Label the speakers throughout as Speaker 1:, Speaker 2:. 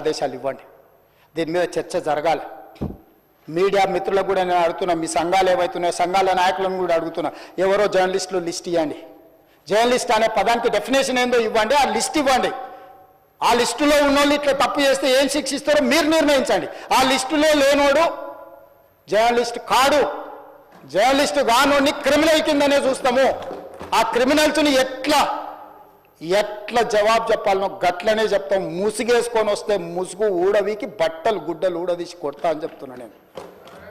Speaker 1: ఆదేశాలు ఇవ్వండి. దీని మీద చర్చ జరగాలి. మీడియా మిత్రులకు కూడా నేను అడుగుతున్నా, మీ సంఘాలు ఏవైతున్నాయో సంఘాల నాయకులను కూడా అడుగుతున్నా, ఎవరో జర్నలిస్టులు లిస్ట్ ఇవ్వండి. జర్నలిస్ట్ అనే పదానికి డెఫినేషన్ ఏందో ఇవ్వండి, ఆ లిస్ట్ ఇవ్వండి. ఆ లిస్టులో ఉన్నోళ్ళు ఇట్లా తప్పు చేస్తే ఏం శిక్షిస్తారో మీరు నిర్ణయించండి. ఆ లిస్టులో లేనోడు జర్నలిస్ట్ కాడు, జర్నలిస్టు కానోడిని క్రిమినల్ కిందనే చూస్తాము. ఆ క్రిమినల్స్ని ఎట్లా జవాబు చెప్పాలనో గట్లనే చెప్తాం. ముసుగేసుకొని వస్తే ముసుగు ఊడవికి బట్టలు గుడ్డలు ఊడదీసి కొడతా అని చెప్తున్నా. నేను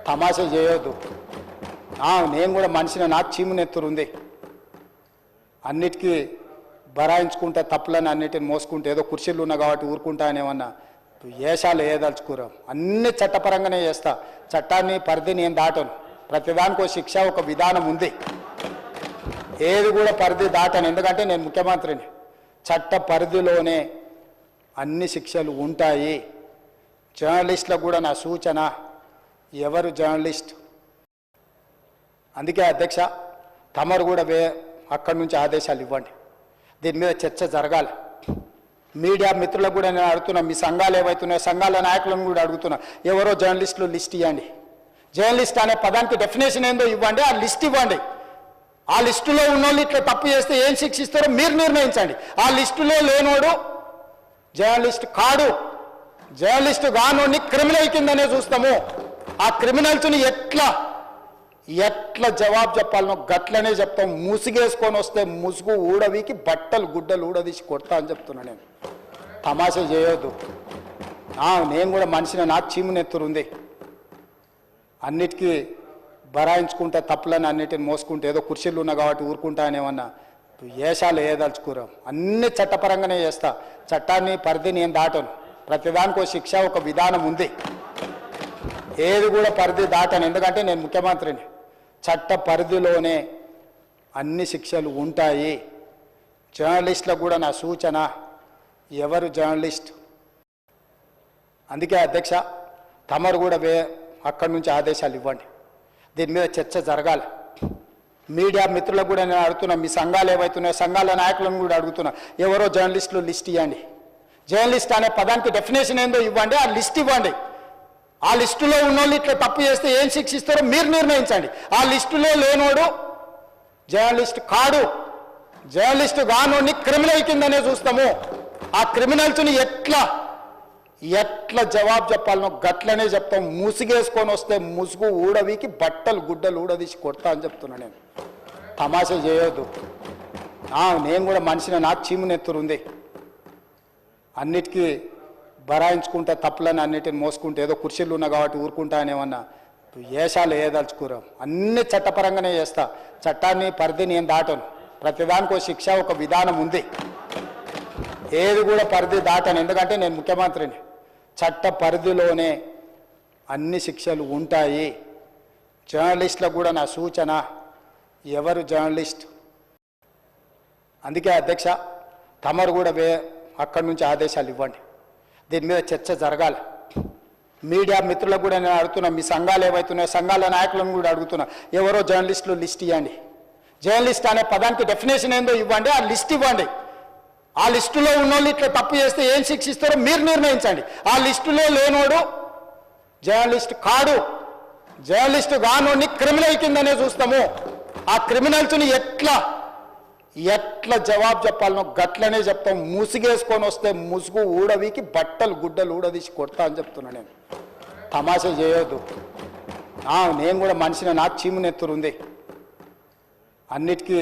Speaker 1: తమాషా చేయొద్దు. నేను కూడా మనిషిని, నాకు చీమునెత్తురుంది. అన్నిటికీ బరాయించుకుంటే తప్పులని అన్నిటిని మోసుకుంటే ఏదో కుర్చీలు ఉన్నా కాబట్టి ఊరుకుంటా అనేమన్నా ఏషాలు వేయదలుచుకోరాం. అన్ని చట్టపరంగానే చేస్తా. చట్టాన్ని పరిధి నేను దాటను. ప్రతిదానికి ఒక శిక్ష, ఒక విధానం ఉంది. ఏది కూడా పరిధి దాటను, ఎందుకంటే నేను ముఖ్యమంత్రిని. చట్ట పరిధిలోనే అన్ని శిక్షలు ఉంటాయి. జర్నలిస్టులకు కూడా నా సూచన, ఎవరు జర్నలిస్ట్, అందుకే అధ్యక్ష తమరు కూడా అక్కడి నుంచి ఆదేశాలు ఇవ్వండి. దీని మీద చర్చ జరగాలి. మీడియా మిత్రులకు కూడా నేను అడుగుతున్నా, మీ సంఘాలు ఏవైతున్నాయో సంఘాల నాయకులను కూడా అడుగుతున్నా, ఎవరో జర్నలిస్టులు లిస్ట్ ఇవ్వండి. జర్నలిస్ట్ అనే పదానికి డెఫినేషన్ ఏందో ఇవ్వండి, ఆ లిస్ట్ ఇవ్వండి. ఆ లిస్టులో ఉన్నోళ్ళు ఇట్లా తప్పు చేస్తే ఏం శిక్షిస్తారో మీరు నిర్ణయించండి. ఆ లిస్టులో లేనోడు జర్నలిస్ట్ కాడు, జర్నలిస్టు కానోడిని క్రిమినల్ కిందనే చూస్తాము. ఆ క్రిమినల్స్ని ఎట్లా జవాబు చెప్పాలనో గట్లనే చెప్తాం. ముసుగేసుకొని వస్తే ముసుగు ఊడవికి బట్టలు గుడ్డలు ఊడదీసి కొడతా అని చెప్తున్నా. నేను తమాషా చేయొద్దు. నేను కూడా మనిషిని, నాకు చీమునెత్తురుంది. అన్నిటికీ బరాయించుకుంటే తప్పులని అన్నిటిని మోసుకుంటే ఏదో కుర్చీలు ఉన్నా కాబట్టి ఊరుకుంటా అనేమన్నా ఏషాలు వేయదలుచుకోరాం. అన్ని చట్టపరంగానే చేస్తా. చట్టాన్ని పరిధి నేను దాటను. ప్రతిదానికి ఒక శిక్ష, ఒక విధానం ఉంది. ఏది కూడా పరిధి దాటను, ఎందుకంటే నేను ముఖ్యమంత్రిని. చట్ట పరిధిలోనే అన్ని శిక్షలు ఉంటాయి. జర్నలిస్టులకు కూడా నా సూచన, ఎవరు జర్నలిస్ట్, అందుకే అధ్యక్ష తమరు కూడా అక్కడి నుంచి ఆదేశాలు ఇవ్వండి. దీని మీద చర్చ జరగాలి. మీడియా మిత్రులకు కూడా నేను అడుగుతున్నా, మీ సంఘాలు ఏవైతున్నాయో సంఘాల నాయకులను కూడా అడుగుతున్నా, ఎవరో జర్నలిస్టులు లిస్ట్ ఇవ్వండి. జర్నలిస్ట్ అనే పదానికి డెఫినేషన్ ఏందో ఇవ్వండి, ఆ లిస్ట్ ఇవ్వండి. ఆ లిస్టులో ఉన్నోళ్ళు ఇట్లా తప్పు చేస్తే ఏం శిక్షిస్తారో మీరు నిర్ణయించండి. ఆ లిస్టులో లేనోడు జర్నలిస్ట్ కాడు, జర్నలిస్టు కానోడిని క్రిమినల్ కిందనే చూస్తాము. ఆ క్రిమినల్స్ని ఎట్లా జవాబు చెప్పాలనో గట్లనే చెప్తాం. ముసుగేసుకొని వస్తే ముసుగు ఊడవికి బట్టలు గుడ్డలు ఊడదీసి కొడతా అని చెప్తున్నా. నేను తమాషా చేయొద్దు. నేను కూడా మనిషిని, నాకు చీమునెత్తురుంది. అన్నిటికీ బరాయించుకుంటే తప్పులని అన్నిటిని మోసుకుంటే ఏదో కుర్చీలు ఉన్నా కాబట్టి ఊరుకుంటా అనేమన్నా ఏషాలు వేయదలుచుకోరాం. అన్ని చట్టపరంగానే చేస్తా. చట్టాన్ని పరిధి నేను దాటను. ప్రతిదానికి ఒక శిక్ష, ఒక విధానం ఉంది. ఏది కూడా పరిధి దాటను, ఎందుకంటే నేను ముఖ్యమంత్రిని. చట్ట పరిధిలోనే అన్ని శిక్షలు ఉంటాయి. జర్నలిస్టులకు కూడా నా సూచన, ఎవరు జర్నలిస్ట్, అందుకే అధ్యక్ష తమరు కూడా అక్కడి నుంచి ఆదేశాలు ఇవ్వండి. దీని మీద చర్చ జరగాలి. మీడియా మిత్రులకు కూడా నేను అడుగుతున్నా, మీ సంఘాలు ఏవైతున్నాయో సంఘాల నాయకులను కూడా అడుగుతున్నా, ఎవరో జర్నలిస్టులు లిస్ట్ ఇవ్వండి. జర్నలిస్ట్ అనే పదానికి డెఫినేషన్ ఏందో ఇవ్వండి, ఆ లిస్ట్ ఇవ్వండి. ఆ లిస్టులో ఉన్నోళ్ళు ఇట్లా తప్పు చేస్తే ఏం శిక్షిస్తారో మీరు నిర్ణయించండి. ఆ లిస్టులో లేనోడు జర్నలిస్ట్ కాడు, జర్నలిస్టు కానోడిని క్రిమినల్ కిందనే చూస్తాము. ఆ క్రిమినల్స్ని ఎట్లా జవాబు చెప్పాలనో గట్లనే చెప్తాం. ముసుగేసుకొని వస్తే ముసుగు ఊడవికి బట్టలు గుడ్డలు ఊడదీసి కొడతా అని చెప్తున్నా. నేను తమాషా చేయొద్దు. నేను కూడా మనిషిని, నాకు చీమునెత్తురుంది. అన్నిటికీ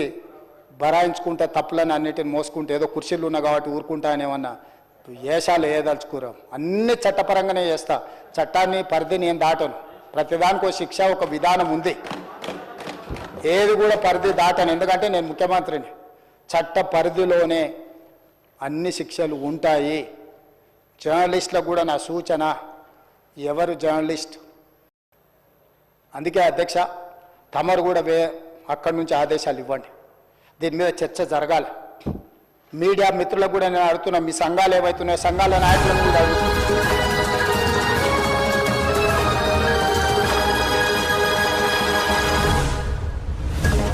Speaker 1: బరాయించుకుంటే తప్పులని అన్నిటిని మోసుకుంటే ఏదో కుర్చీలు ఉన్నా కాబట్టి ఊరుకుంటా అనేమన్నా ఏషాలు వేయదలుచుకోరాం. అన్ని చట్టపరంగానే చేస్తా. చట్టాన్ని పరిధి నేను దాటను. ప్రతిదానికి ఒక శిక్ష, ఒక విధానం ఉంది. ఏది కూడా పరిధి దాటను, ఎందుకంటే నేను ముఖ్యమంత్రిని. చట్ట పరిధిలోనే అన్ని శిక్షలు ఉంటాయి. జర్నలిస్టులకు కూడా నా సూచన, ఎవరు జర్నలిస్ట్, అందుకే అధ్యక్ష తమరు కూడా అక్కడి నుంచి ఆదేశాలు ఇవ్వండి. దీని మీద చర్చ జరగాలి. మీడియా మిత్రులకు కూడా నేను అడుగుతున్నా, మీ సంఘాలు ఏవైతున్నాయో సంఘాల నాయకులను కూడా అడుగుతున్నా,